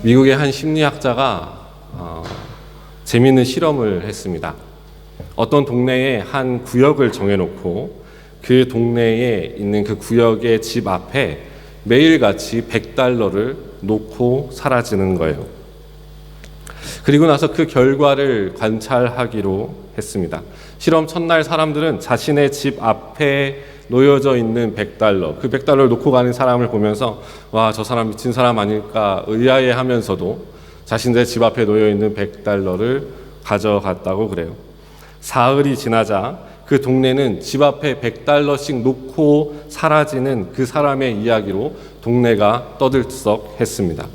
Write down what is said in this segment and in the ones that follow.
미국의 한 심리학자가 재미있는 실험을 했습니다. 어떤 동네에 한 구역을 정해놓고 그 동네에 있는 그 구역의 집 앞에 매일같이 $100를 놓고 사라지는 거예요. 그리고 나서 그 결과를 관찰하기로 했습니다. 실험 첫날 사람들은 자신의 집 앞에 놓여져 있는 $100, 그 $100를 놓고 가는 사람을 보면서 와, 저 사람 미친 사람 아닐까 의아해하면서도 자신의 집 앞에 놓여 있는 $100를 가져갔다고 그래요. 사흘이 지나자 그 동네는 집 앞에 $100씩 놓고 사라지는 그 사람의 이야기로 동네가 떠들썩했습니다.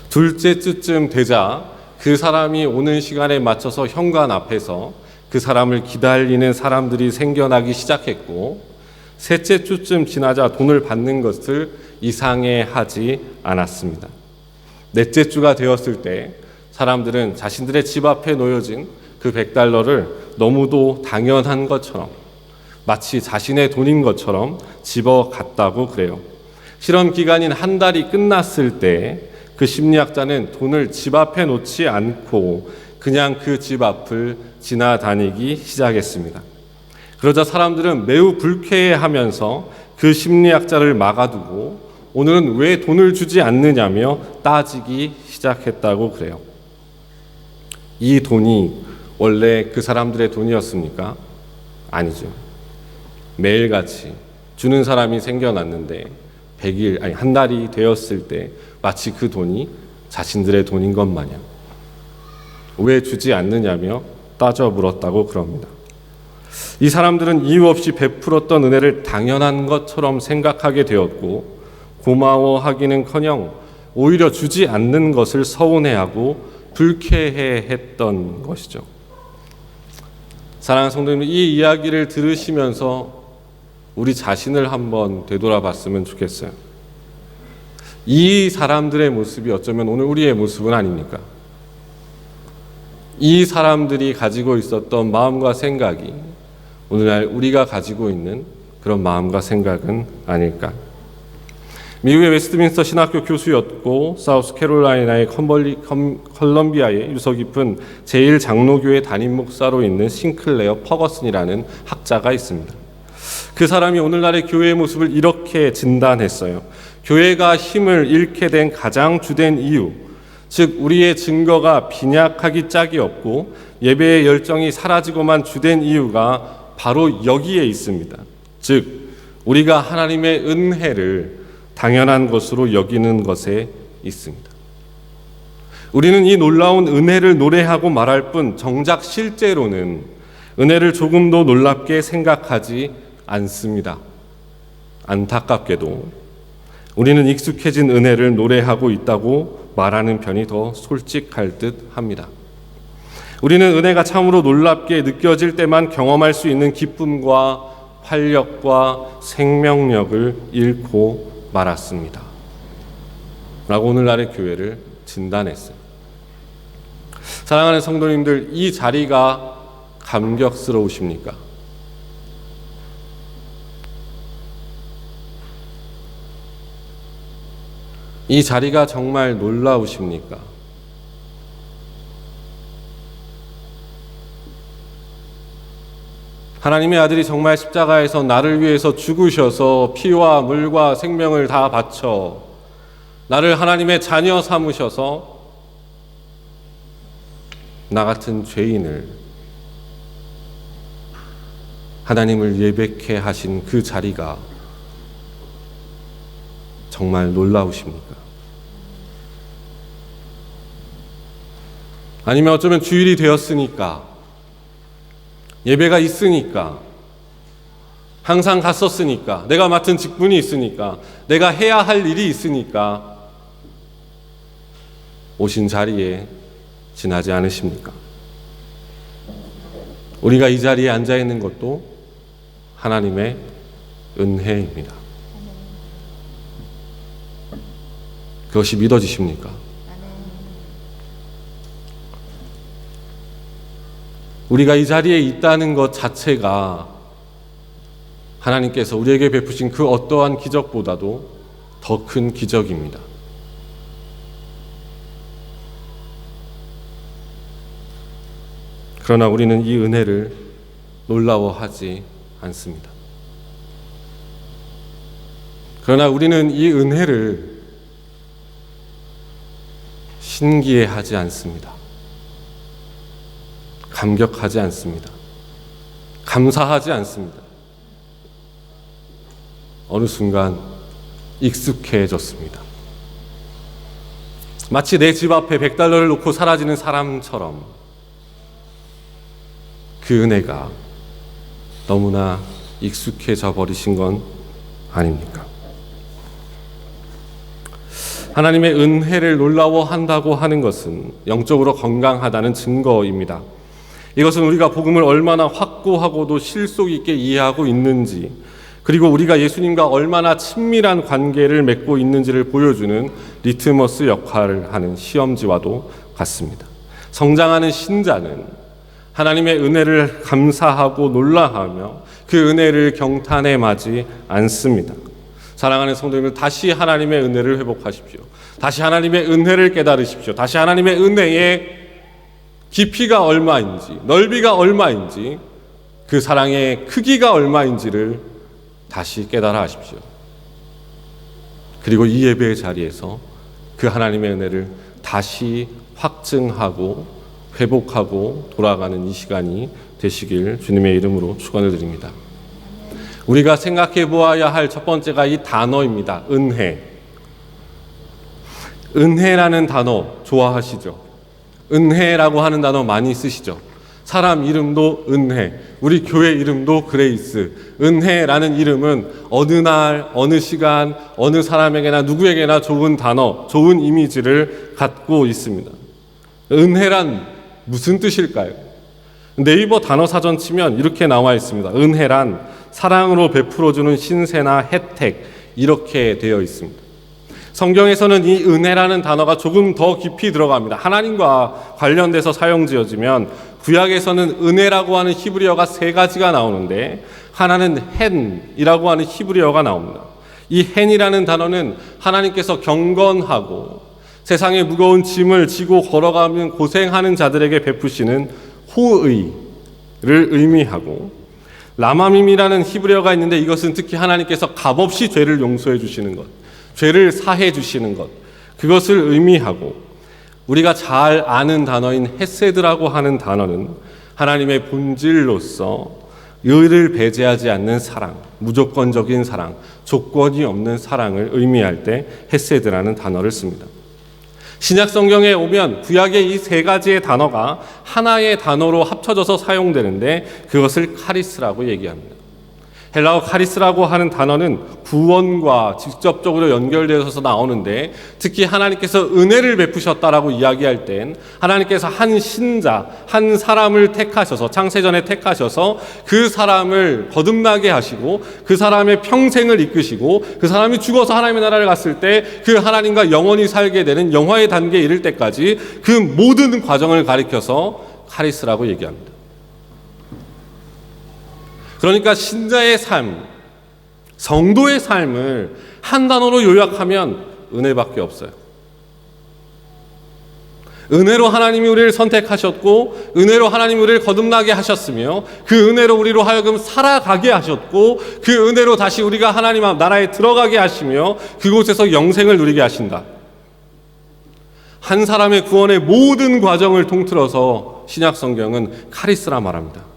둘째 주쯤 되자 그 사람이 오는 시간에 맞춰서 현관 앞에서 그 사람을 기다리는 사람들이 생겨나기 시작했고, 셋째 주쯤 지나자 돈을 받는 것을 이상해하지 않았습니다. 넷째 주가 되었을 때 사람들은 자신들의 집 앞에 놓여진 그 $100를 너무도 당연한 것처럼, 마치 자신의 돈인 것처럼 집어갔다고 그래요. 실험 기간인 한 달이 끝났을 때 그 심리학자는 돈을 집 앞에 놓지 않고 그냥 그 집 앞을 지나다니기 시작했습니다. 그러자 사람들은 매우 불쾌해하면서 그 심리학자를 막아두고 오늘은 왜 돈을 주지 않느냐며 따지기 시작했다고 그래요. 이 돈이 원래 그 사람들의 돈이었습니까? 아니죠. 매일같이 주는 사람이 생겨났는데 한 달이 되었을 때 마치 그 돈이 자신들의 돈인 것 마냥 왜 주지 않느냐며 따져 물었다고 그럽니다. 이 사람들은 이유 없이 베풀었던 은혜를 당연한 것처럼 생각하게 되었고, 고마워하기는커녕 오히려 주지 않는 것을 서운해하고 불쾌해했던 것이죠. 사랑하는 성도님들, 이 이야기를 들으시면서 우리 자신을 한번 되돌아봤으면 좋겠어요. 이 사람들의 모습이 어쩌면 오늘 우리의 모습은 아닙니까? 이 사람들이 가지고 있었던 마음과 생각이 오늘날 우리가 가지고 있는 그런 마음과 생각은 아닐까? 미국의 웨스트민스터 신학교 교수였고 사우스캐롤라이나의 컬럼비아의 유서 깊은 제1장로교회 담임 목사로 있는 싱클레어 퍼거슨이라는 학자가 있습니다. 그 사람이 오늘날의 교회의 모습을 이렇게 진단했어요. 교회가 힘을 잃게 된 가장 주된 이유, 즉 우리의 증거가 빈약하기 짝이 없고 예배의 열정이 사라지고만 주된 이유가 바로 여기에 있습니다. 즉 우리가 하나님의 은혜를 당연한 것으로 여기는 것에 있습니다. 우리는 이 놀라운 은혜를 노래하고 말할 뿐 정작 실제로는 은혜를 조금도 놀랍게 생각하지 않습니다. 안타깝게도 우리는 익숙해진 은혜를 노래하고 있다고 말하는 편이 더 솔직할 듯 합니다. 우리는 은혜가 참으로 놀랍게 느껴질 때만 경험할 수 있는 기쁨과 활력과 생명력을 잃고 말았습니다. 라고 오늘날의 교회를 진단했어요. 사랑하는 성도님들, 이 자리가 감격스러우십니까? 이 자리가 정말 놀라우십니까? 하나님의 아들이 정말 십자가에서 나를 위해서 죽으셔서 피와 물과 생명을 다 바쳐 나를 하나님의 자녀 삼으셔서 나 같은 죄인을 하나님을 예배케 하신 그 자리가 정말 놀라우십니까? 아니면 어쩌면 주일이 되었으니까, 예배가 있으니까, 항상 갔었으니까, 내가 맡은 직분이 있으니까, 내가 해야 할 일이 있으니까 오신 자리에 지나지 않으십니까? 우리가 이 자리에 앉아 있는 것도 하나님의 은혜입니다. 그것이 믿어지십니까? 우리가 이 자리에 있다는 것 자체가 하나님께서 우리에게 베푸신 그 어떠한 기적보다도 더 큰 기적입니다. 그러나 우리는 이 은혜를 놀라워하지 않습니다. 그러나 우리는 이 은혜를 신기해하지 않습니다. 감격하지 않습니다. 감사하지 않습니다. 어느 순간 익숙해졌습니다. 마치 내 집 앞에 $100를 놓고 사라지는 사람처럼 그 은혜가 너무나 익숙해져 버리신 건 아닙니까? 하나님의 은혜를 놀라워한다고 하는 것은 영적으로 건강하다는 증거입니다. 이것은 우리가 복음을 얼마나 확고하고도 실속 있게 이해하고 있는지, 그리고 우리가 예수님과 얼마나 친밀한 관계를 맺고 있는지를 보여주는 리트머스 역할을 하는 시험지와도 같습니다. 성장하는 신자는 하나님의 은혜를 감사하고 놀라하며 그 은혜를 경탄해 마지 않습니다. 사랑하는 성도님들, 다시 하나님의 은혜를 회복하십시오. 다시 하나님의 은혜를 깨달으십시오. 다시 하나님의 은혜의 깊이가 얼마인지, 넓이가 얼마인지, 그 사랑의 크기가 얼마인지를 다시 깨달아 하십시오. 그리고 이 예배의 자리에서 그 하나님의 은혜를 다시 확증하고 회복하고 돌아가는 이 시간이 되시길 주님의 이름으로 축원을 드립니다. 우리가 생각해 보아야 할 첫 번째가 이 단어입니다. 은혜. 은혜라는 단어 좋아하시죠? 은혜라고 하는 단어 많이 쓰시죠? 사람 이름도 은혜, 우리 교회 이름도 그레이스. 은혜라는 이름은 어느 날, 어느 시간, 어느 사람에게나 누구에게나 좋은 단어, 좋은 이미지를 갖고 있습니다. 은혜란 무슨 뜻일까요? 네이버 단어 사전 치면 이렇게 나와 있습니다. 은혜란 사랑으로 베풀어주는 신세나 혜택, 이렇게 되어 있습니다. 성경에서는 이 은혜라는 단어가 조금 더 깊이 들어갑니다. 하나님과 관련돼서 사용지어지면 구약에서는 은혜라고 하는 히브리어가 3가지가 나오는데, 하나는 헨이라고 하는 히브리어가 나옵니다. 이 헨이라는 단어는 하나님께서 경건하고 세상의 무거운 짐을 지고 걸어가면 고생하는 자들에게 베푸시는 호의를 의미하고, 라마밈이라는 히브리어가 있는데 이것은 특히 하나님께서 값없이 죄를 용서해 주시는 것, 죄를 사해 주시는 것, 그것을 의미하고, 우리가 잘 아는 단어인 헤세드라고 하는 단어는 하나님의 본질로서 의를 배제하지 않는 사랑, 무조건적인 사랑, 조건이 없는 사랑을 의미할 때 헤세드라는 단어를 씁니다. 신약 성경에 오면 구약의 이 3가지의 단어가 하나의 단어로 합쳐져서 사용되는데 그것을 카리스라고 얘기합니다. 헬라어 카리스라고 하는 단어는 구원과 직접적으로 연결되어서 나오는데, 특히 하나님께서 은혜를 베푸셨다라고 이야기할 땐 하나님께서 한 신자, 한 사람을 택하셔서, 창세전에 택하셔서 그 사람을 거듭나게 하시고 그 사람의 평생을 이끄시고 그 사람이 죽어서 하나님의 나라를 갔을 때 그 하나님과 영원히 살게 되는 영화의 단계에 이를 때까지 그 모든 과정을 가리켜서 카리스라고 얘기합니다. 그러니까 신자의 삶, 성도의 삶을 한 단어로 요약하면 은혜밖에 없어요. 은혜로 하나님이 우리를 선택하셨고, 은혜로 하나님이 우리를 거듭나게 하셨으며, 그 은혜로 우리로 하여금 살아가게 하셨고, 그 은혜로 다시 우리가 하나님 나라에 들어가게 하시며 그곳에서 영생을 누리게 하신다. 한 사람의 구원의 모든 과정을 통틀어서 신약 성경은 카리스라 말합니다.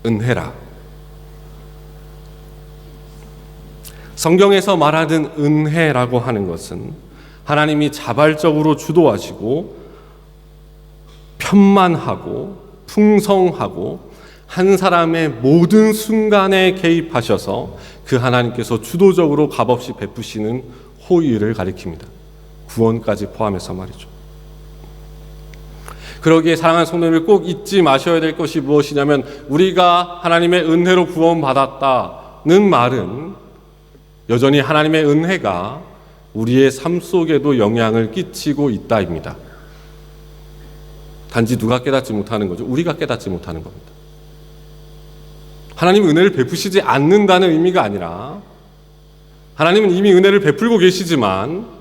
은혜라. 성경에서 말하는 은혜라고 하는 것은 하나님이 자발적으로 주도하시고 편만하고 풍성하고 한 사람의 모든 순간에 개입하셔서 그 하나님께서 주도적으로 값없이 베푸시는 호의를 가리킵니다. 구원까지 포함해서 말이죠. 그러기에 사랑하는 성도님들, 꼭 잊지 마셔야 될 것이 무엇이냐면, 우리가 하나님의 은혜로 구원받았다는 말은 여전히 하나님의 은혜가 우리의 삶 속에도 영향을 끼치고 있다입니다. 단지 누가 깨닫지 못하는 거죠. 우리가 깨닫지 못하는 겁니다. 하나님은 은혜를 베푸시지 않는다는 의미가 아니라, 하나님은 이미 은혜를 베풀고 계시지만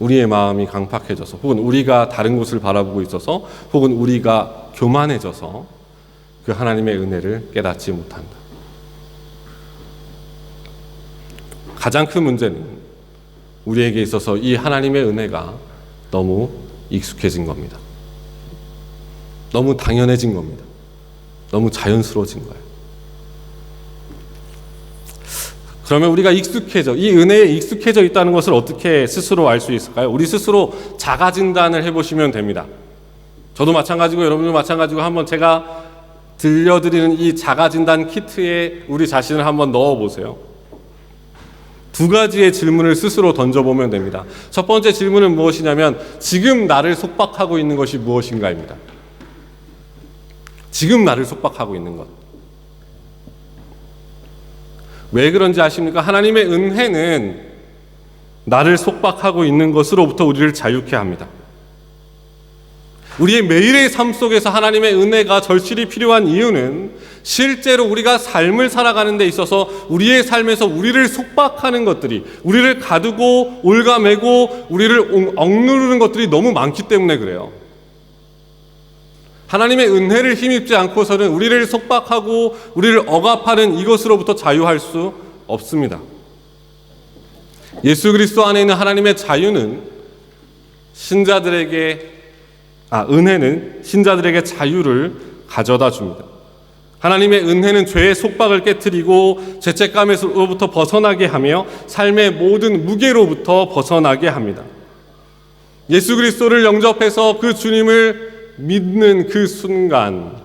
우리의 마음이 강팍해져서, 혹은 우리가 다른 곳을 바라보고 있어서, 혹은 우리가 교만해져서 그 하나님의 은혜를 깨닫지 못한다. 가장 큰 문제는 우리에게 있어서 이 하나님의 은혜가 너무 익숙해진 겁니다. 너무 당연해진 겁니다. 너무 자연스러워진 거예요. 그러면 우리가 이 은혜에 익숙해져 있다는 것을 어떻게 스스로 알 수 있을까요? 우리 스스로 자가진단을 해보시면 됩니다. 저도 마찬가지고 여러분도 마찬가지고 한번 제가 들려드리는 이 자가진단 키트에 우리 자신을 한번 넣어보세요. 두 가지의 질문을 스스로 던져보면 됩니다. 첫 번째 질문은 무엇이냐면, 지금 나를 속박하고 있는 것이 무엇인가입니다. 지금 나를 속박하고 있는 것. 왜 그런지 아십니까? 하나님의 은혜는 나를 속박하고 있는 것으로부터 우리를 자유케 합니다. 우리의 매일의 삶 속에서 하나님의 은혜가 절실히 필요한 이유는 실제로 우리가 삶을 살아가는 데 있어서 우리의 삶에서 우리를 속박하는 것들이, 우리를 가두고 올가매고 우리를 억누르는 것들이 너무 많기 때문에 그래요. 하나님의 은혜를 힘입지 않고서는 우리를 속박하고 우리를 억압하는 이것으로부터 자유할 수 없습니다. 예수 그리스도 안에 있는 하나님의 자유는 은혜는 신자들에게 자유를 가져다 줍니다. 하나님의 은혜는 죄의 속박을 깨트리고 죄책감에서부터 벗어나게 하며 삶의 모든 무게로부터 벗어나게 합니다. 예수 그리스도를 영접해서 그 주님을 믿는 그 순간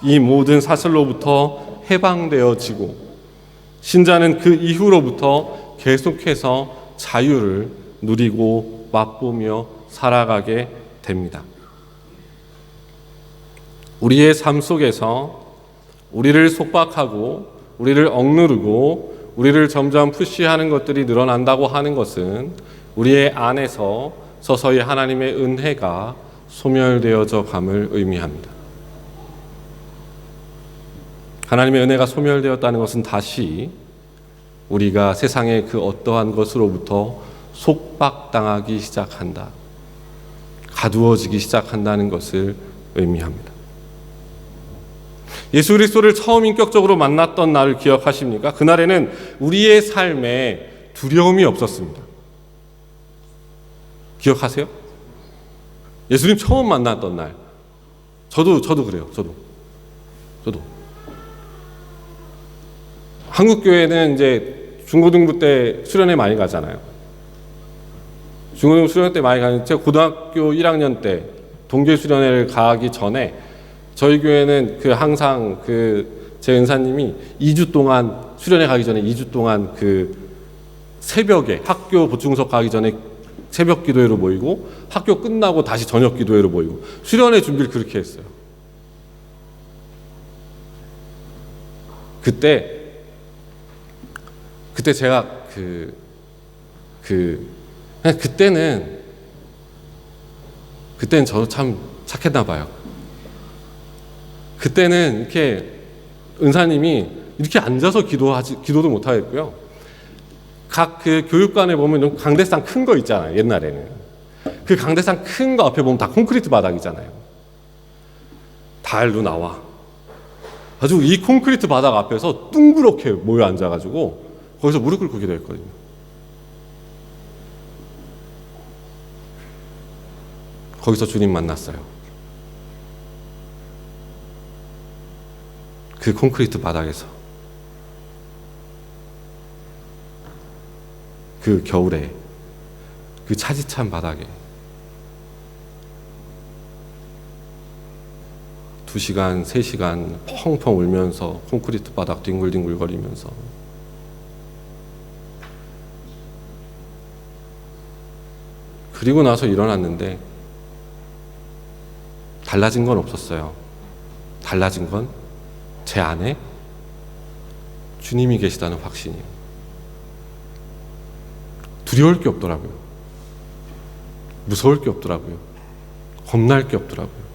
이 모든 사슬로부터 해방되어지고, 신자는 그 이후로부터 계속해서 자유를 누리고 맛보며 살아가게 됩니다. 우리의 삶 속에서 우리를 속박하고 우리를 억누르고 우리를 점점 푸시하는 것들이 늘어난다고 하는 것은 우리의 안에서 서서히 하나님의 은혜가 소멸되어져 감을 의미합니다. 하나님의 은혜가 소멸되었다는 것은 다시 우리가 세상의 그 어떠한 것으로부터 속박당하기 시작한다, 가두어지기 시작한다는 것을 의미합니다. 예수 그리스도를 처음 인격적으로 만났던 날을 기억하십니까? 그날에는 우리의 삶에 두려움이 없었습니다. 기억하세요? 예수님 처음 만났던 날. 저도 그래요. 저도. 한국 교회는 이제 중고등부 때 수련회 많이 가잖아요. 중고등부 수련회 때 많이 가는데, 제가 고등학교 1학년 때 동계 수련회를 가기 전에 저희 교회는 항상 제 은사님이 2주 동안, 수련회 가기 전에 2주 동안 새벽에 학교 보충석 가기 전에 새벽 기도회로 모이고, 학교 끝나고 다시 저녁 기도회로 모이고, 수련회 준비를 그렇게 했어요. 그때 제가 그때는 저도 참 착했나 봐요. 그때는 이렇게 은사님이 이렇게 앉아서 기도도 못 하겠고요. 각 교육관에 보면 강대상 큰 거 있잖아요. 옛날에는 그 강대상 큰 거 앞에 보면 다 콘크리트 바닥이잖아요. 달도 나와. 아주 이 콘크리트 바닥 앞에서 둥그렇게 모여 앉아가지고 거기서 무릎 꿇고 기도했거든요. 거기서 주님 만났어요. 그 콘크리트 바닥에서, 그 겨울에, 그 차디찬 바닥에 2시간, 3시간 펑펑 울면서 콘크리트 바닥 뒹굴뒹굴 거리면서, 그리고 나서 일어났는데 달라진 건 없었어요. 달라진 건 제 안에 주님이 계시다는 확신이에요. 두려울 게 없더라고요. 무서울 게 없더라고요. 겁날 게 없더라고요.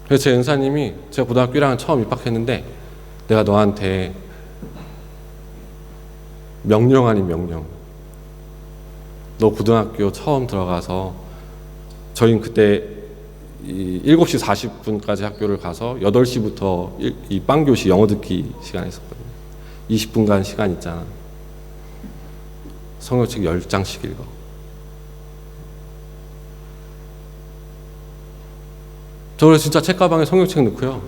그래서 제 은사님이, 제가 고등학교 1학년 처음 입학했는데, 내가 너한테 명령 아닌 명령, 너 고등학교 처음 들어가서 저희는 그때 7시 40분까지 학교를 가서 8시부터 이 빵교시 영어 듣기 시간 있었거든요. 20분간 시간 있잖아. 성경책 10장씩 읽어. 저 그래서 진짜 책가방에 성경책 넣고요.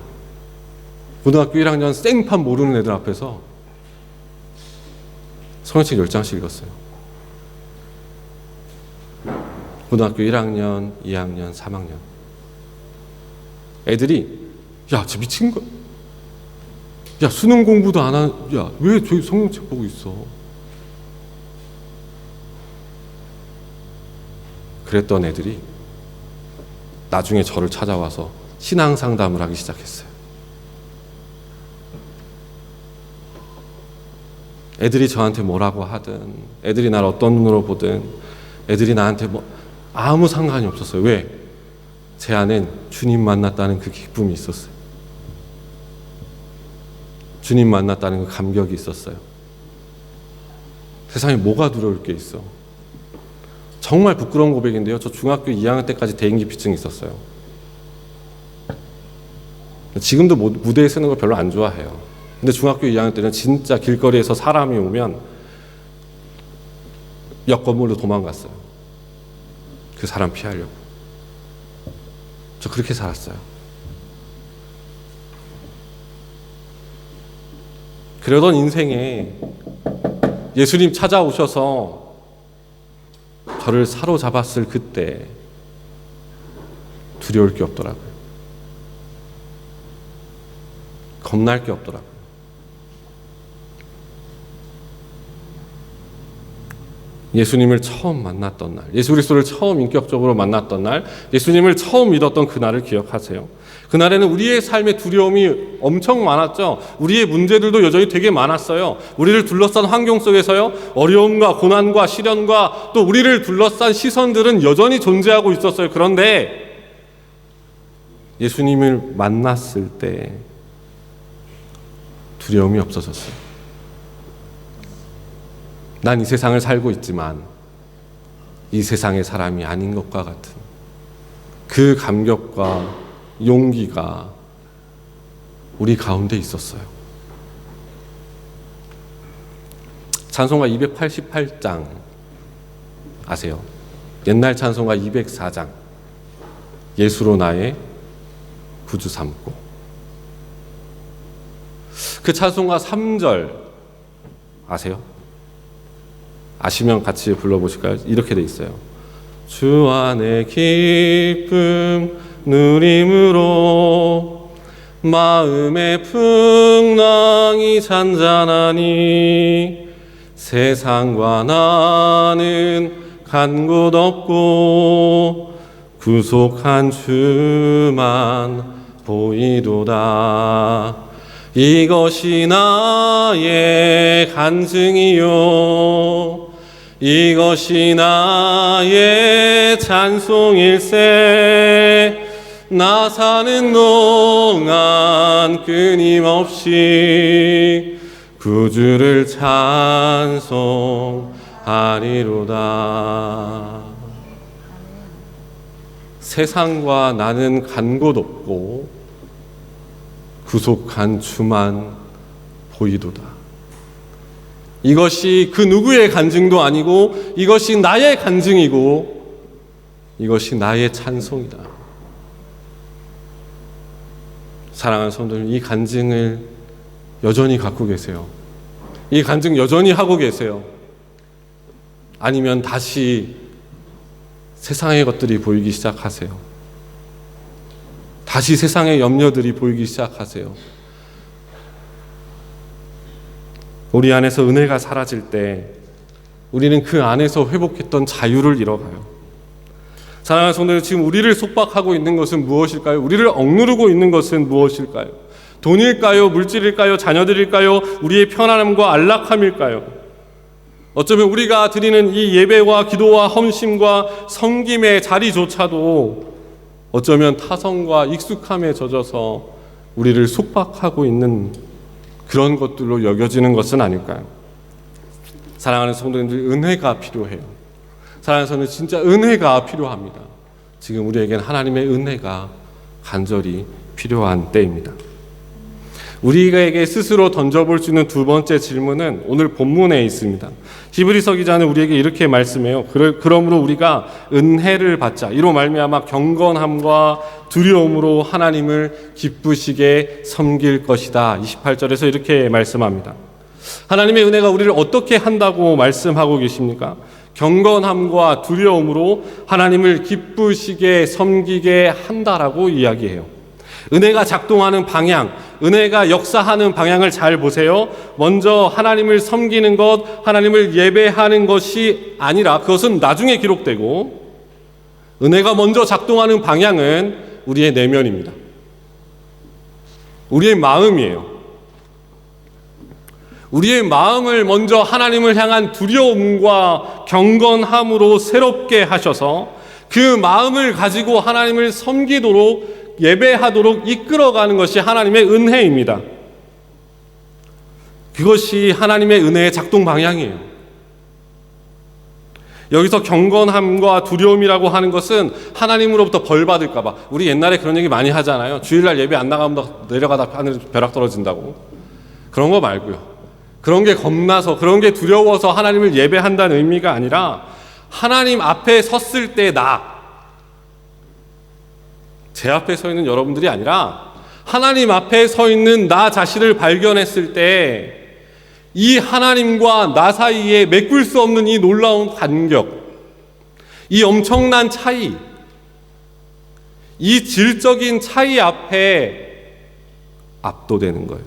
고등학교 1학년 생판 모르는 애들 앞에서 성경책 10장씩 읽었어요. 고등학교 1학년, 2학년, 3학년. 애들이 야, 쟤 미친 거. 야, 수능 공부도 안 한. 야, 왜 저기 성경책 보고 있어? 그랬던 애들이 나중에 저를 찾아와서 신앙 상담을 하기 시작했어요. 애들이 저한테 뭐라고 하든, 애들이 날 어떤 눈으로 보든, 애들이 나한테 뭐 아무 상관이 없었어요. 왜? 제 안엔 주님 만났다는 그 기쁨이 있었어요. 주님 만났다는 그 감격이 있었어요. 세상에 뭐가 두려울 게 있어? 정말 부끄러운 고백인데요. 저 중학교 2학년 때까지 대인기피증이 있었어요. 지금도 무대에 서는 거 별로 안 좋아해요. 근데 중학교 2학년 때는 진짜 길거리에서 사람이 오면 옆 건물로 도망갔어요. 그 사람 피하려고. 저 그렇게 살았어요. 그러던 인생에 예수님 찾아오셔서 저를 사로잡았을 그때 두려울 게 없더라고요. 겁날 게 없더라고요. 예수님을 처음 만났던 날, 예수 그리스도를 처음 인격적으로 만났던 날, 예수님을 처음 믿었던 그날을 기억하세요. 그날에는 우리의 삶의 두려움이 엄청 많았죠. 우리의 문제들도 여전히 되게 많았어요. 우리를 둘러싼 환경 속에서요, 어려움과 고난과 시련과 또 우리를 둘러싼 시선들은 여전히 존재하고 있었어요. 그런데 예수님을 만났을 때 두려움이 없어졌어요. 난 이 세상을 살고 있지만 이 세상의 사람이 아닌 것과 같은 그 감격과 용기가 우리 가운데 있었어요. 찬송가 288장 아세요? 옛날 찬송가 204장 예수로 나의 구주 삼고, 그 찬송가 3절 아세요? 아시면 같이 불러보실까요? 이렇게 돼 있어요. 주 안에 기쁨 누림으로 마음의 풍랑이 잔잔하니 세상과 나는 간 곳 없고 구속한 주만 보이도다. 이것이 나의 간증이요 이것이 나의 찬송일세. 나 사는 동안 끊임없이 구주를 찬송하리로다. 세상과 나는 간 곳 없고 구속한 주만 보이도다. 이것이 그 누구의 간증도 아니고 이것이 나의 간증이고 이것이 나의 찬송이다. 사랑하는 성도님, 이 간증을 여전히 갖고 계세요? 이 간증 여전히 하고 계세요? 아니면 다시 세상의 것들이 보이기 시작하세요? 다시 세상의 염려들이 보이기 시작하세요? 우리 안에서 은혜가 사라질 때 우리는 그 안에서 회복했던 자유를 잃어가요. 사랑하는 성도들, 지금 우리를 속박하고 있는 것은 무엇일까요? 우리를 억누르고 있는 것은 무엇일까요? 돈일까요? 물질일까요? 자녀들일까요? 우리의 편안함과 안락함일까요? 어쩌면 우리가 드리는 이 예배와 기도와 헌신과 섬김의 자리조차도 어쩌면 타성과 익숙함에 젖어서 우리를 속박하고 있는 그런 것들로 여겨지는 것은 아닐까요? 사랑하는 성도님들, 은혜가 필요해요. 살아가서는 진짜 은혜가 필요합니다. 지금 우리에겐 하나님의 은혜가 간절히 필요한 때입니다. 우리에게 스스로 던져볼 수 있는 두 번째 질문은 오늘 본문에 있습니다. 히브리서 기자는 우리에게 이렇게 말씀해요. 그러므로 우리가 은혜를 받자. 이로 말미암아 경건함과 두려움으로 하나님을 기쁘시게 섬길 것이다. 28절에서 이렇게 말씀합니다. 하나님의 은혜가 우리를 어떻게 한다고 말씀하고 계십니까? 경건함과 두려움으로 하나님을 기쁘시게 섬기게 한다라고 이야기해요. 은혜가 작동하는 방향, 은혜가 역사하는 방향을 잘 보세요. 먼저 하나님을 섬기는 것, 하나님을 예배하는 것이 아니라 그것은 나중에 기록되고, 은혜가 먼저 작동하는 방향은 우리의 내면입니다. 우리의 마음이에요. 우리의 마음을 먼저 하나님을 향한 두려움과 경건함으로 새롭게 하셔서 그 마음을 가지고 하나님을 섬기도록, 예배하도록 이끌어가는 것이 하나님의 은혜입니다. 그것이 하나님의 은혜의 작동 방향이에요. 여기서 경건함과 두려움이라고 하는 것은 하나님으로부터 벌 받을까 봐. 우리 옛날에 그런 얘기 많이 하잖아요. 주일날 예배 안 나가면 내려가다 하늘에 벼락 떨어진다고. 그런 거 말고요. 그런 게 겁나서, 그런 게 두려워서 하나님을 예배한다는 의미가 아니라 하나님 앞에 섰을 때 제 앞에 서 있는 여러분들이 아니라 하나님 앞에 서 있는 나 자신을 발견했을 때 이 하나님과 나 사이에 메꿀 수 없는 이 놀라운 간격, 이 엄청난 차이, 이 질적인 차이 앞에 압도되는 거예요.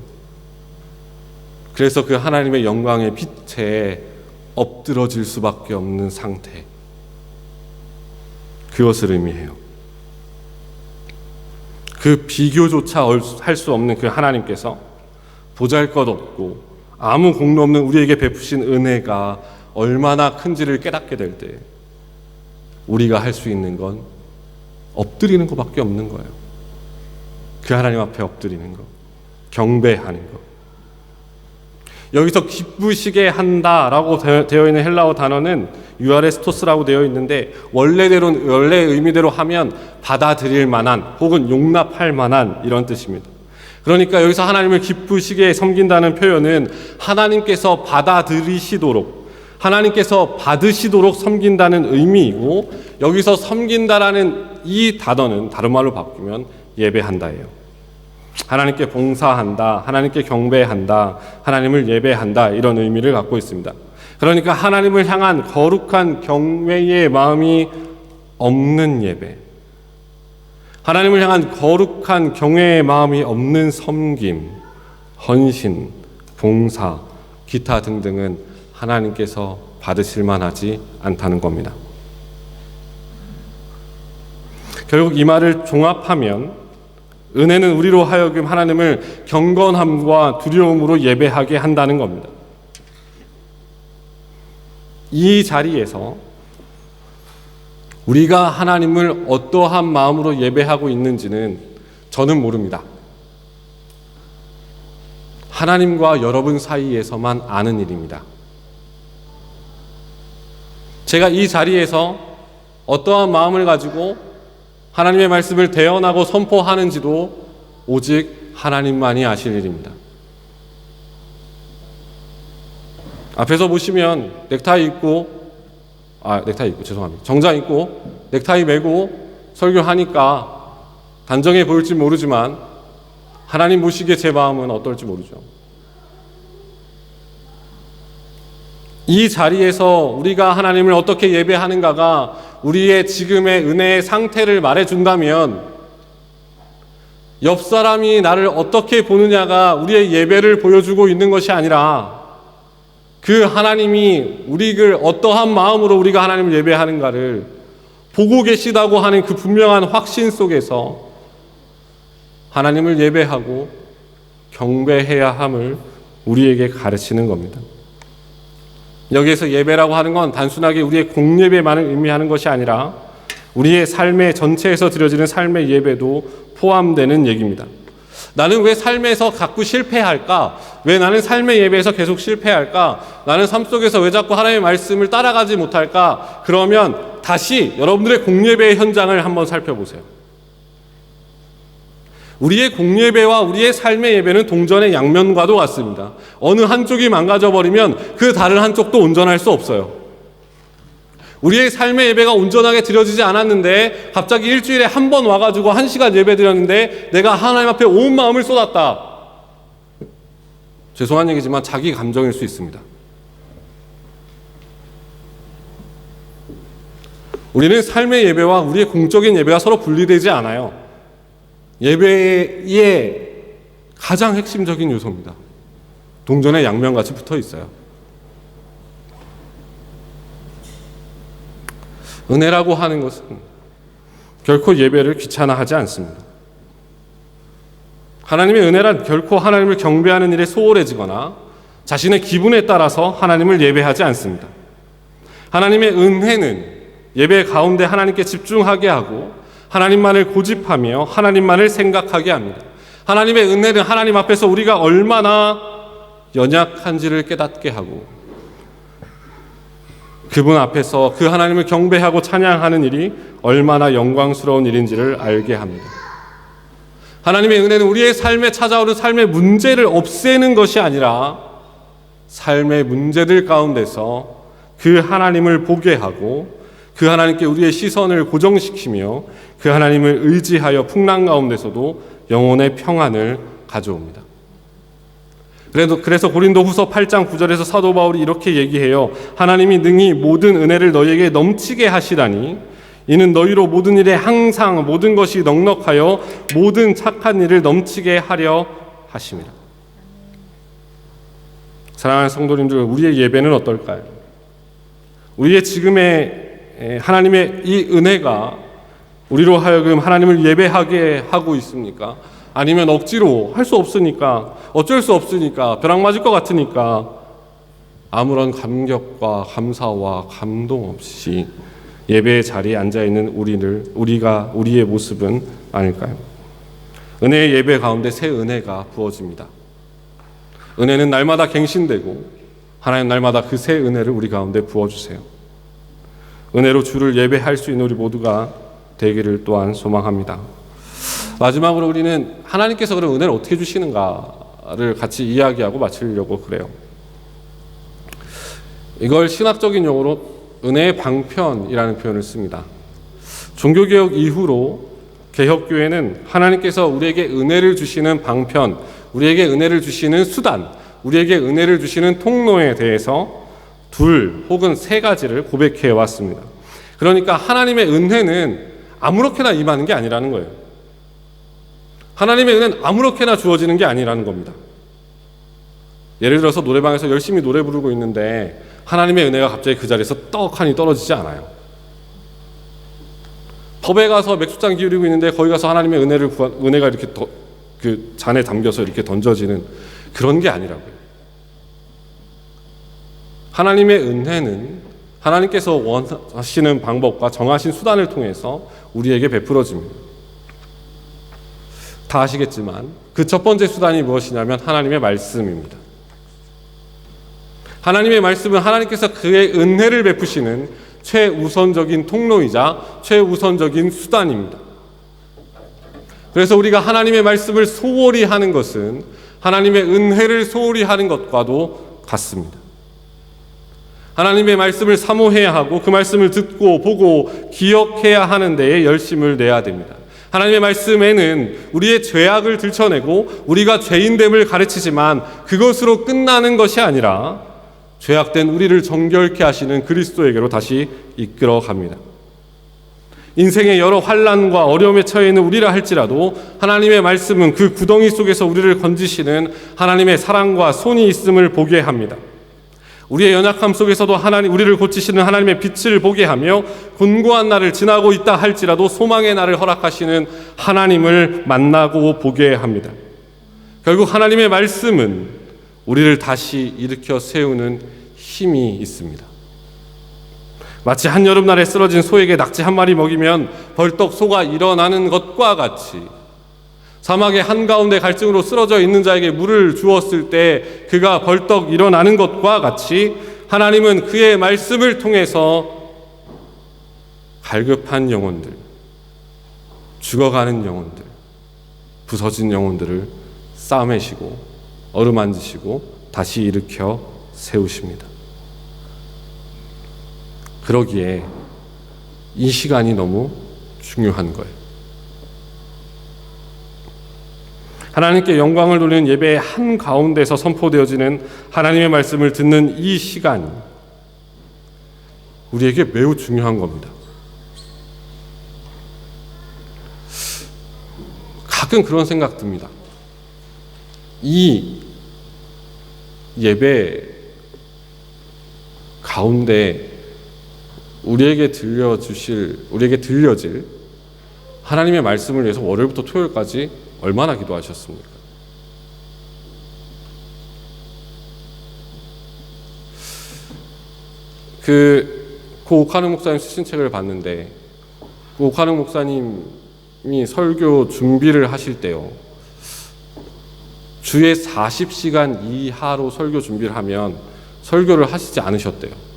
그래서 그 하나님의 영광의 빛에 엎드러질 수밖에 없는 상태, 그것을 의미해요. 그 비교조차 할 수 없는 그 하나님께서 보잘것없고 아무 공로 없는 우리에게 베푸신 은혜가 얼마나 큰지를 깨닫게 될 때 우리가 할 수 있는 건 엎드리는 것밖에 없는 거예요. 그 하나님 앞에 엎드리는 것, 경배하는 것. 여기서 기쁘시게 한다라고 되어 있는 헬라어 단어는 유아레스토스라고 되어 있는데 원래 의미대로 하면 받아들일 만한 혹은 용납할 만한 이런 뜻입니다. 그러니까 여기서 하나님을 기쁘시게 섬긴다는 표현은 하나님께서 받아들이시도록, 하나님께서 받으시도록 섬긴다는 의미이고, 여기서 섬긴다라는 이 단어는 다른 말로 바꾸면 예배한다예요. 하나님께 봉사한다, 하나님께 경배한다, 하나님을 예배한다, 이런 의미를 갖고 있습니다. 그러니까 하나님을 향한 거룩한 경외의 마음이 없는 예배, 하나님을 향한 거룩한 경외의 마음이 없는 섬김, 헌신, 봉사, 기타 등등은 하나님께서 받으실 만하지 않다는 겁니다. 결국 이 말을 종합하면 은혜는 우리로 하여금 하나님을 경건함과 두려움으로 예배하게 한다는 겁니다. 이 자리에서 우리가 하나님을 어떠한 마음으로 예배하고 있는지는 저는 모릅니다. 하나님과 여러분 사이에서만 아는 일입니다. 제가 이 자리에서 어떠한 마음을 가지고 하나님의 말씀을 대언하고 선포하는지도 오직 하나님만이 아실 일입니다. 앞에서 보시면 정장 입고 넥타이 매고 설교하니까 단정해 보일지 모르지만 하나님 보시기에 제 마음은 어떨지 모르죠. 이 자리에서 우리가 하나님을 어떻게 예배하는가가 우리의 지금의 은혜의 상태를 말해준다면 옆 사람이 나를 어떻게 보느냐가 우리의 예배를 보여주고 있는 것이 아니라 그 하나님이 우리를 어떠한 마음으로 우리가 하나님을 예배하는가를 보고 계시다고 하는 그 분명한 확신 속에서 하나님을 예배하고 경배해야 함을 우리에게 가르치는 겁니다. 여기에서 예배라고 하는 건 단순하게 우리의 공예배만을 의미하는 것이 아니라 우리의 삶의 전체에서 드려지는 삶의 예배도 포함되는 얘기입니다. 나는 왜 삶에서 자꾸 실패할까? 왜 나는 삶의 예배에서 계속 실패할까? 나는 삶 속에서 왜 자꾸 하나님의 말씀을 따라가지 못할까? 그러면 다시 여러분들의 공예배의 현장을 한번 살펴보세요. 우리의 공예배와 우리의 삶의 예배는 동전의 양면과도 같습니다. 어느 한쪽이 망가져버리면 그 다른 한쪽도 온전할 수 없어요. 우리의 삶의 예배가 온전하게 드려지지 않았는데 갑자기 일주일에 한 번 와가지고 1시간 예배 드렸는데 내가 하나님 앞에 온 마음을 쏟았다. 죄송한 얘기지만 자기 감정일 수 있습니다. 우리는 삶의 예배와 우리의 공적인 예배가 서로 분리되지 않아요. 예배의 가장 핵심적인 요소입니다. 동전의 양면같이 붙어 있어요. 은혜라고 하는 것은 결코 예배를 귀찮아하지 않습니다. 하나님의 은혜란 결코 하나님을 경배하는 일에 소홀해지거나 자신의 기분에 따라서 하나님을 예배하지 않습니다. 하나님의 은혜는 예배 가운데 하나님께 집중하게 하고 하나님만을 고집하며 하나님만을 생각하게 합니다. 하나님의 은혜는 하나님 앞에서 우리가 얼마나 연약한지를 깨닫게 하고 그분 앞에서 그 하나님을 경배하고 찬양하는 일이 얼마나 영광스러운 일인지를 알게 합니다. 하나님의 은혜는 우리의 삶에 찾아오는 삶의 문제를 없애는 것이 아니라 삶의 문제들 가운데서 그 하나님을 보게 하고 그 하나님께 우리의 시선을 고정시키며 그 하나님을 의지하여 풍랑 가운데서도 영혼의 평안을 가져옵니다. 그래서 고린도후서 8장 9절에서 사도 바울이 이렇게 얘기해요. 하나님이 능히 모든 은혜를 너희에게 넘치게 하시다니 이는 너희로 모든 일에 항상 모든 것이 넉넉하여 모든 착한 일을 넘치게 하려 하심이라. 사랑하는 성도님들, 우리의 예배는 어떨까요? 우리의 지금의 하나님의 이 은혜가 우리로 하여금 하나님을 예배하게 하고 있습니까? 아니면 억지로 할 수 없으니까, 어쩔 수 없으니까, 벼락 맞을 것 같으니까 아무런 감격과 감사와 감동 없이 예배의 자리에 앉아있는 우리의 모습은 아닐까요? 은혜의 예배 가운데 새 은혜가 부어집니다. 은혜는 날마다 갱신되고 하나님 날마다 그 새 은혜를 우리 가운데 부어주세요. 은혜로 주를 예배할 수 있는 우리 모두가 되기를 또한 소망합니다. 마지막으로 우리는 하나님께서 그럼 은혜를 어떻게 주시는가를 같이 이야기하고 마치려고 그래요. 이걸 신학적인 용어로 은혜의 방편이라는 표현을 씁니다. 종교개혁 이후로 개혁교회는 하나님께서 우리에게 은혜를 주시는 방편, 우리에게 은혜를 주시는 수단, 우리에게 은혜를 주시는 통로에 대해서 2 혹은 3가지를 고백해 왔습니다. 그러니까 하나님의 은혜는 아무렇게나 임하는 게 아니라는 거예요. 하나님의 은혜는 아무렇게나 주어지는 게 아니라는 겁니다. 예를 들어서 노래방에서 열심히 노래 부르고 있는데 하나님의 은혜가 갑자기 그 자리에서 떡하니 떨어지지 않아요. 펍에 가서 맥주잔 기울이고 있는데 거기 가서 하나님의 은혜가 이렇게 그 잔에 담겨서 이렇게 던져지는 그런 게 아니라고요. 하나님의 은혜는 하나님께서 원하시는 방법과 정하신 수단을 통해서 우리에게 베풀어집니다. 다 아시겠지만 그 첫 번째 수단이 무엇이냐면 하나님의 말씀입니다. 하나님의 말씀은 하나님께서 그의 은혜를 베푸시는 최우선적인 통로이자 최우선적인 수단입니다. 그래서 우리가 하나님의 말씀을 소홀히 하는 것은 하나님의 은혜를 소홀히 하는 것과도 같습니다. 하나님의 말씀을 사모해야 하고 그 말씀을 듣고 보고 기억해야 하는 데에 열심을 내야 됩니다. 하나님의 말씀에는 우리의 죄악을 들춰내고 우리가 죄인됨을 가르치지만 그것으로 끝나는 것이 아니라 죄악된 우리를 정결케 하시는 그리스도에게로 다시 이끌어 갑니다. 인생의 여러 환난과 어려움에 처해 있는 우리라 할지라도 하나님의 말씀은 그 구덩이 속에서 우리를 건지시는 하나님의 사랑과 손이 있음을 보게 합니다. 우리의 연약함 속에서도 우리를 고치시는 하나님의 빛을 보게 하며 곤고한 날을 지나고 있다 할지라도 소망의 날을 허락하시는 하나님을 만나고 보게 합니다. 결국 하나님의 말씀은 우리를 다시 일으켜 세우는 힘이 있습니다. 마치 한여름날에 쓰러진 소에게 낙지 한 마리 먹이면 벌떡 소가 일어나는 것과 같이 사막의 한가운데 갈증으로 쓰러져 있는 자에게 물을 주었을 때 그가 벌떡 일어나는 것과 같이 하나님은 그의 말씀을 통해서 갈급한 영혼들, 죽어가는 영혼들, 부서진 영혼들을 싸매시고 어루만지시고 다시 일으켜 세우십니다. 그러기에 이 시간이 너무 중요한 거예요. 하나님께 영광을 돌리는 예배의 한가운데서 선포되어지는 하나님의 말씀을 듣는 이 시간이 우리에게 매우 중요한 겁니다. 가끔 그런 생각 듭니다. 이 예배 가운데 우리에게 들려질 하나님의 말씀을 위해서 월요일부터 토요일까지 얼마나 기도하셨습니까? 고 오카누 목사님 쓰신 책을 봤는데 고 오카누 목사님이 설교 준비를 하실 때요, 주에 40시간 이하로 설교 준비를 하면 설교를 하시지 않으셨대요.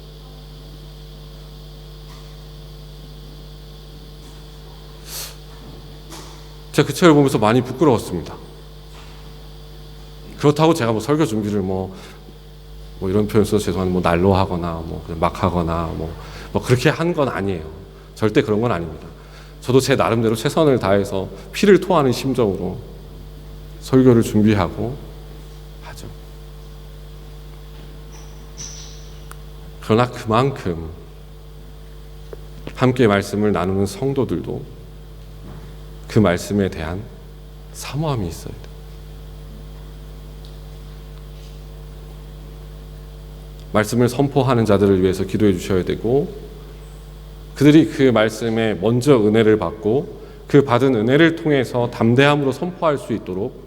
제가 그 책을 보면서 많이 부끄러웠습니다. 그렇다고 제가 설교 준비를 이런 표현 써서 죄송한데 날로 하거나 그냥 막 하거나 그렇게 한 건 아니에요. 절대 그런 건 아닙니다. 저도 제 나름대로 최선을 다해서 피를 토하는 심정으로 설교를 준비하고 하죠. 그러나 그만큼 함께 말씀을 나누는 성도들도 그 말씀에 대한 사모함이 있어야 돼요. 말씀을 선포하는 자들을 위해서 기도해 주셔야 되고, 그들이 그 말씀에 먼저 은혜를 받고 그 받은 은혜를 통해서 담대함으로 선포할 수 있도록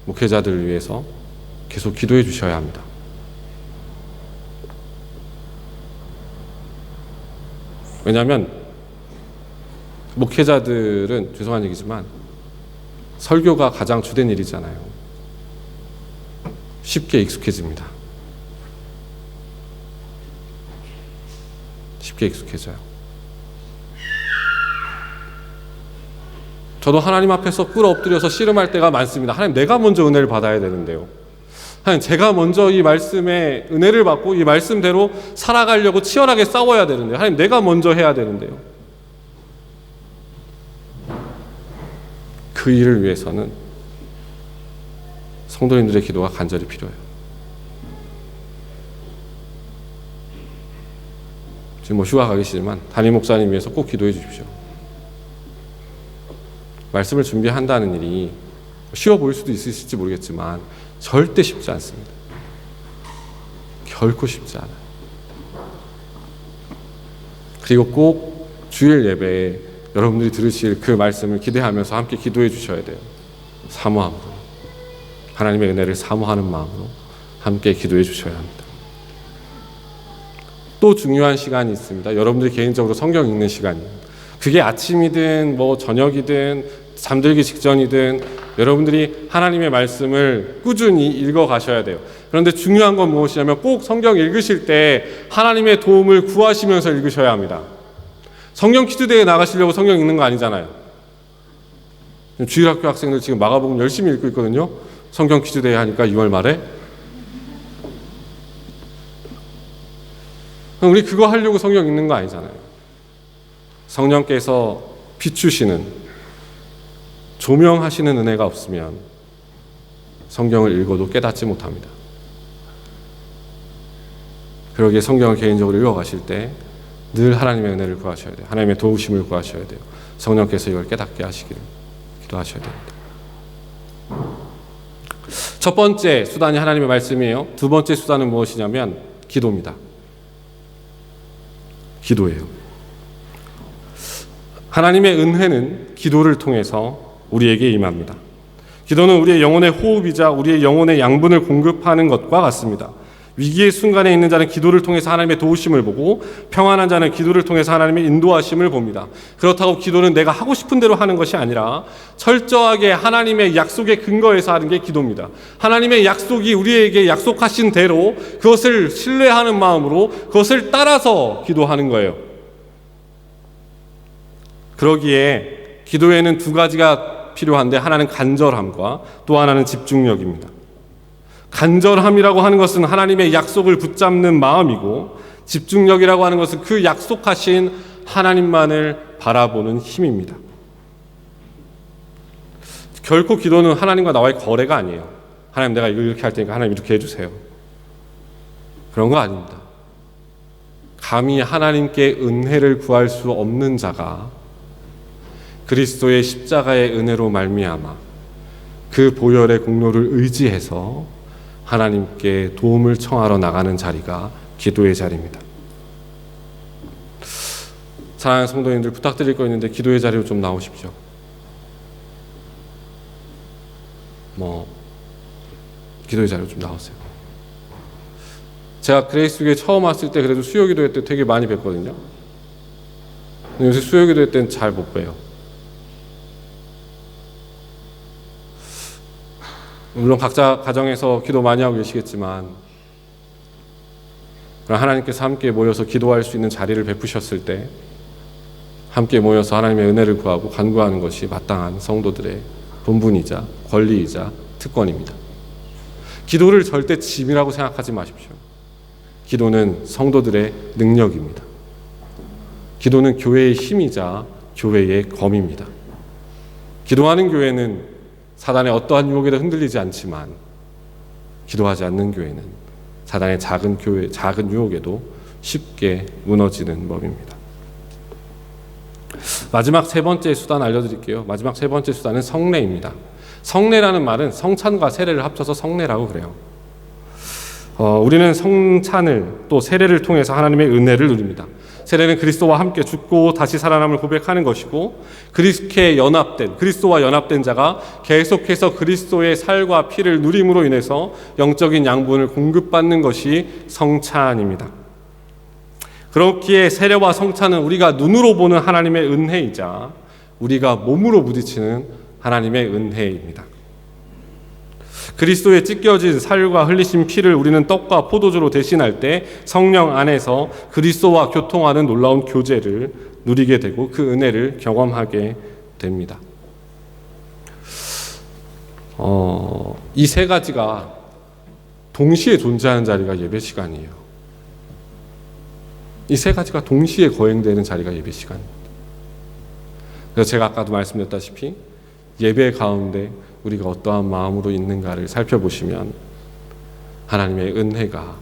목회자들을 위해서 계속 기도해 주셔야 합니다. 왜냐하면 목회자들은 죄송한 얘기지만 설교가 가장 주된 일이잖아요. 쉽게 익숙해집니다. 쉽게 익숙해져요. 저도 하나님 앞에서 꿇어 엎드려서 씨름할 때가 많습니다. 하나님, 내가 먼저 은혜를 받아야 되는데요. 하나님, 제가 먼저 이 말씀에 은혜를 받고 이 말씀대로 살아가려고 치열하게 싸워야 되는데요. 하나님, 내가 먼저 해야 되는데요. 그 일을 위해서는 성도님들의 기도가 간절히 필요해요. 지금 휴가 가 계시지만 담임 목사님 위해서 꼭 기도해 주십시오. 말씀을 준비한다는 일이 쉬워 보일 수도 있으실지 모르겠지만 절대 쉽지 않습니다. 결코 쉽지 않아요. 그리고 꼭 주일 예배에 여러분들이 들으실 그 말씀을 기대하면서 함께 기도해 주셔야 돼요. 사모함으로, 하나님의 은혜를 사모하는 마음으로 함께 기도해 주셔야 합니다. 또 중요한 시간이 있습니다. 여러분들이 개인적으로 성경 읽는 시간이에요. 그게 아침이든 저녁이든 잠들기 직전이든 여러분들이 하나님의 말씀을 꾸준히 읽어 가셔야 돼요. 그런데 중요한 건 무엇이냐면 꼭 성경 읽으실 때 하나님의 도움을 구하시면서 읽으셔야 합니다. 성경 퀴즈대회에 나가시려고 성경 읽는 거 아니잖아요. 주일학교 학생들 지금 마가복음 열심히 읽고 있거든요. 성경 퀴즈대회 하니까 2월 말에. 우리 그거 하려고 성경 읽는 거 아니잖아요. 성령께서 비추시는, 조명하시는 은혜가 없으면 성경을 읽어도 깨닫지 못합니다. 그러기에 성경을 개인적으로 읽어가실 때 늘 하나님의 은혜를 구하셔야 돼요. 하나님의 도우심을 구하셔야 돼요. 성령께서 이걸 깨닫게 하시기를 기도하셔야 됩니다. 첫 번째 수단이 하나님의 말씀이에요. 두 번째 수단은 무엇이냐면 기도입니다. 기도예요. 하나님의 은혜는 기도를 통해서 우리에게 임합니다. 기도는 우리의 영혼의 호흡이자 우리의 영혼의 양분을 공급하는 것과 같습니다. 위기의 순간에 있는 자는 기도를 통해서 하나님의 도우심을 보고 평안한 자는 기도를 통해서 하나님의 인도하심을 봅니다. 그렇다고 기도는 내가 하고 싶은 대로 하는 것이 아니라 철저하게 하나님의 약속에 근거해서 하는 게 기도입니다. 하나님의 약속이 우리에게 약속하신 대로 그것을 신뢰하는 마음으로 그것을 따라서 기도하는 거예요. 그러기에 기도에는 두 가지가 필요한데, 하나는 간절함과 또 하나는 집중력입니다. 간절함이라고 하는 것은 하나님의 약속을 붙잡는 마음이고, 집중력이라고 하는 것은 그 약속하신 하나님만을 바라보는 힘입니다. 결코 기도는 하나님과 나와의 거래가 아니에요. 하나님, 내가 이렇게 할 테니까 하나님 이렇게 해주세요. 그런 거 아닙니다. 감히 하나님께 은혜를 구할 수 없는 자가 그리스도의 십자가의 은혜로 말미암아 그 보혈의 공로를 의지해서 하나님께 도움을 청하러 나가는 자리가 기도의 자리입니다. 사랑하는 성도님들, 부탁드릴 거 있는데 기도의 자리로 좀 나오십시오. 기도의 자리로 좀 나오세요. 제가 그레이스교회 처음 왔을 때 그래도 수요기도회 때 되게 많이 뵀거든요. 근데 요새 수요기도회 때는 잘 못 봬요. 물론 각자 가정에서 기도 많이 하고 계시겠지만, 하나님께서 함께 모여서 기도할 수 있는 자리를 베푸셨을 때 함께 모여서 하나님의 은혜를 구하고 간구하는 것이 마땅한 성도들의 본분이자 권리이자 특권입니다. 기도를 절대 짐이라고 생각하지 마십시오. 기도는 성도들의 능력입니다. 기도는 교회의 힘이자 교회의 검입니다. 기도하는 교회는 사단의 어떠한 유혹에도 흔들리지 않지만, 기도하지 않는 교회는 사단의 작은 유혹에도 쉽게 무너지는 법입니다. 마지막 세 번째 수단 알려드릴게요. 마지막 세 번째 수단은 성례입니다. 성례라는 말은 성찬과 세례를 합쳐서 성례라고 그래요. 우리는 성찬을 또 세례를 통해서 하나님의 은혜를 누립니다. 세례는 그리스도와 함께 죽고 다시 살아남을 고백하는 것이고, 그리스도와 연합된 자가 계속해서 그리스도의 살과 피를 누림으로 인해서 영적인 양분을 공급받는 것이 성찬입니다. 그렇기에 세례와 성찬은 우리가 눈으로 보는 하나님의 은혜이자 우리가 몸으로 부딪히는 하나님의 은혜입니다. 그리스도에 찢겨진 살과 흘리신 피를 우리는 떡과 포도주로 대신할 때 성령 안에서 그리스도와 교통하는 놀라운 교제를 누리게 되고 그 은혜를 경험하게 됩니다. 이 세 가지가 동시에 존재하는 자리가 예배 시간이에요. 이 세 가지가 동시에 거행되는 자리가 예배 시간입니다. 그래서 제가 아까도 말씀드렸다시피 예배 가운데 우리가 어떠한 마음으로 있는가를 살펴보시면 하나님의 은혜가,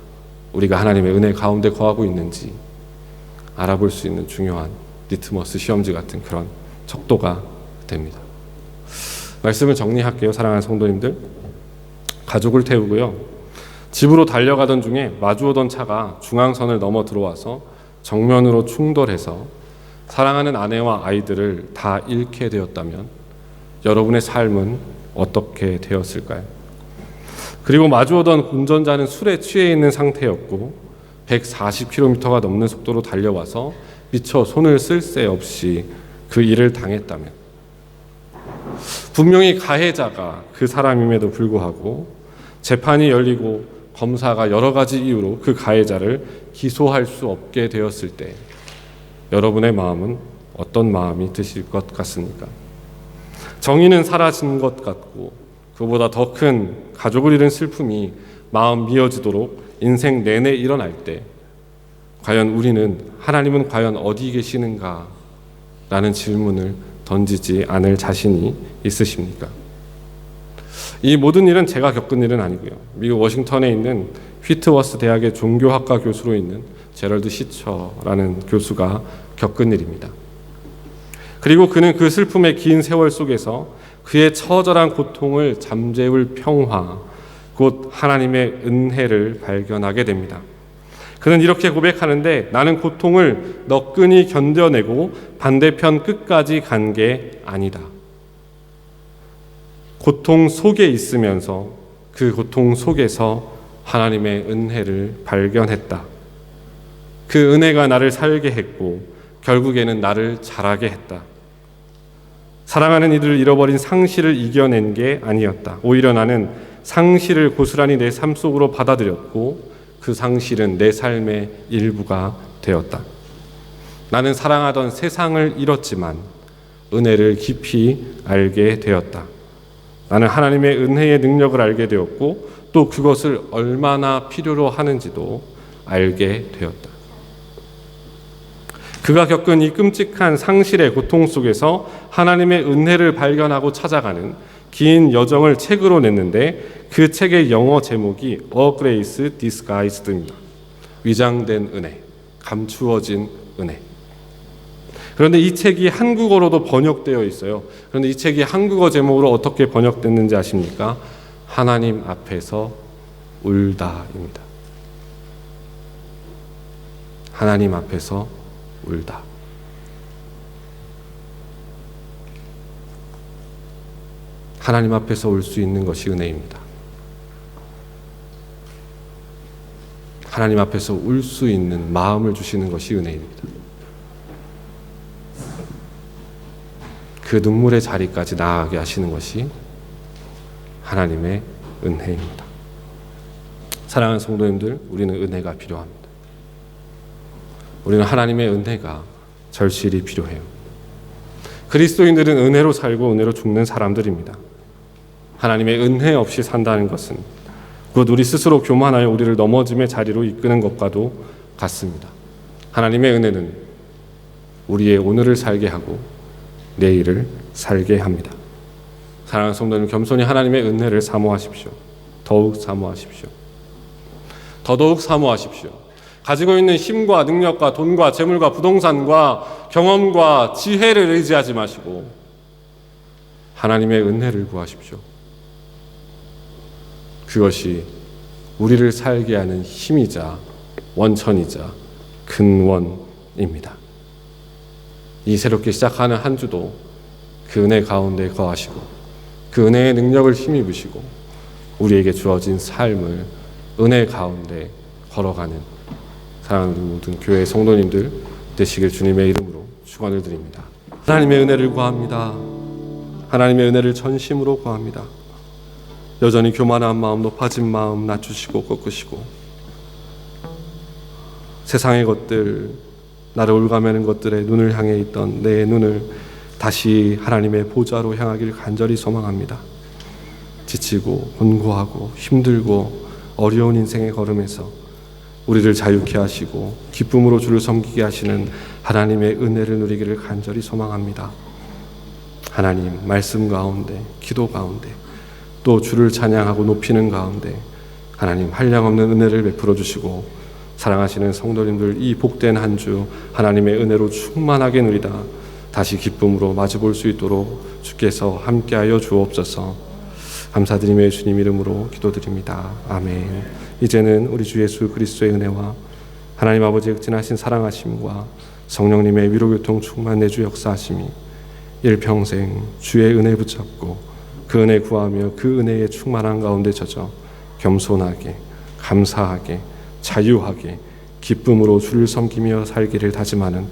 우리가 하나님의 은혜 가운데 거하고 있는지 알아볼 수 있는 중요한 리트머스 시험지 같은 그런 척도가 됩니다. 말씀을 정리할게요. 사랑하는 성도님들, 가족을 태우고요, 집으로 달려가던 중에 마주오던 차가 중앙선을 넘어 들어와서 정면으로 충돌해서 사랑하는 아내와 아이들을 다 잃게 되었다면 여러분의 삶은 어떻게 되었을까요? 그리고 마주오던 운전자는 술에 취해 있는 상태였고 140km가 넘는 속도로 달려와서 미처 손을 쓸 새 없이 그 일을 당했다면, 분명히 가해자가 그 사람임에도 불구하고 재판이 열리고 검사가 여러 가지 이유로 그 가해자를 기소할 수 없게 되었을 때 여러분의 마음은 어떤 마음이 드실 것 같습니까? 정의는 사라진 것 같고 그보다 더 큰 가족을 잃은 슬픔이 마음 미어지도록 인생 내내 일어날 때 과연 하나님은 과연 어디 계시는가? 라는 질문을 던지지 않을 자신이 있으십니까? 이 모든 일은 제가 겪은 일은 아니고요, 미국 워싱턴에 있는 휘트워스 대학의 종교학과 교수로 있는 제럴드 시처라는 교수가 겪은 일입니다. 그리고 그는 그 슬픔의 긴 세월 속에서 그의 처절한 고통을 잠재울 평화, 곧 하나님의 은혜를 발견하게 됩니다. 그는 이렇게 고백하는데, 나는 고통을 너끈히 견뎌내고 반대편 끝까지 간 게 아니다. 고통 속에 있으면서 그 고통 속에서 하나님의 은혜를 발견했다. 그 은혜가 나를 살게 했고 결국에는 나를 자라게 했다. 사랑하는 이들을 잃어버린 상실을 이겨낸 게 아니었다. 오히려 나는 상실을 고스란히 내 삶 속으로 받아들였고 그 상실은 내 삶의 일부가 되었다. 나는 사랑하던 세상을 잃었지만 은혜를 깊이 알게 되었다. 나는 하나님의 은혜의 능력을 알게 되었고 또 그것을 얼마나 필요로 하는지도 알게 되었다. 그가 겪은 이 끔찍한 상실의 고통 속에서 하나님의 은혜를 발견하고 찾아가는 긴 여정을 책으로 냈는데 그 책의 영어 제목이 A Grace Disguised입니다. 위장된 은혜, 감추어진 은혜. 그런데 이 책이 한국어로도 번역되어 있어요. 그런데 이 책이 한국어 제목으로 어떻게 번역됐는지 아십니까? 하나님 앞에서 울다입니다. 하나님 앞에서 울다. 하나님 앞에서 울 수 있는 것이 은혜입니다. 하나님 앞에서 울 수 있는 마음을 주시는 것이 은혜입니다. 그 눈물의 자리까지 나아가게 하시는 것이 하나님의 은혜입니다. 사랑하는 성도님들, 우리는 은혜가 필요합니다. 우리는 하나님의 은혜가 절실히 필요해요. 그리스도인들은 은혜로 살고 은혜로 죽는 사람들입니다. 하나님의 은혜 없이 산다는 것은 곧 우리 스스로 교만하여 우리를 넘어짐의 자리로 이끄는 것과도 같습니다. 하나님의 은혜는 우리의 오늘을 살게 하고 내일을 살게 합니다. 사랑하는 성도님, 겸손히 하나님의 은혜를 사모하십시오. 더욱 사모하십시오. 더더욱 사모하십시오. 가지고 있는 힘과 능력과 돈과 재물과 부동산과 경험과 지혜를 의지하지 마시고 하나님의 은혜를 구하십시오. 그것이 우리를 살게 하는 힘이자 원천이자 근원입니다. 이 새롭게 시작하는 한 주도 그 은혜 가운데 거하시고 그 은혜의 능력을 힘입으시고 우리에게 주어진 삶을 은혜 가운데 걸어가는 사랑하는 모든 교회 성도님들 되시길 주님의 이름으로 축원을 드립니다. 하나님의 은혜를 구합니다. 하나님의 은혜를 전심으로 구합니다. 여전히 교만한 마음, 높아진 마음 낮추시고 꺾으시고 세상의 것들, 나를 올가매는 것들에 눈을 향해 있던 내 눈을 다시 하나님의 보좌로 향하길 간절히 소망합니다. 지치고 곤고하고 힘들고 어려운 인생의 걸음에서 우리를 자유케 하시고 기쁨으로 주를 섬기게 하시는 하나님의 은혜를 누리기를 간절히 소망합니다. 하나님, 말씀 가운데, 기도 가운데, 또 주를 찬양하고 높이는 가운데 하나님 한량없는 은혜를 베풀어 주시고 사랑하시는 성도님들 이 복된 한 주 하나님의 은혜로 충만하게 누리다 다시 기쁨으로 마주볼 수 있도록 주께서 함께하여 주옵소서. 감사드리며 주님 이름으로 기도드립니다. 아멘. 이제는 우리 주 예수 그리스도의 은혜와 하나님 아버지의 극진하신 사랑하심과 성령님의 위로교통 충만 내주 역사하심이 일평생 주의 은혜 붙잡고 그 은혜 구하며 그 은혜의 충만한 가운데 젖어 겸손하게 감사하게 자유하게 기쁨으로 주를 섬기며 살기를 다짐하는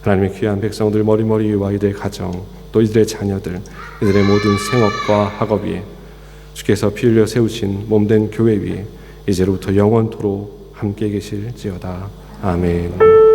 하나님의 귀한 백성들 머리머리와 이들의 가정 또 이들의 자녀들 이들의 모든 생업과 학업 위에 주께서 피 흘려 세우신 몸된 교회 위에 이제로부터 영원토록 함께 계실지어다. 아멘.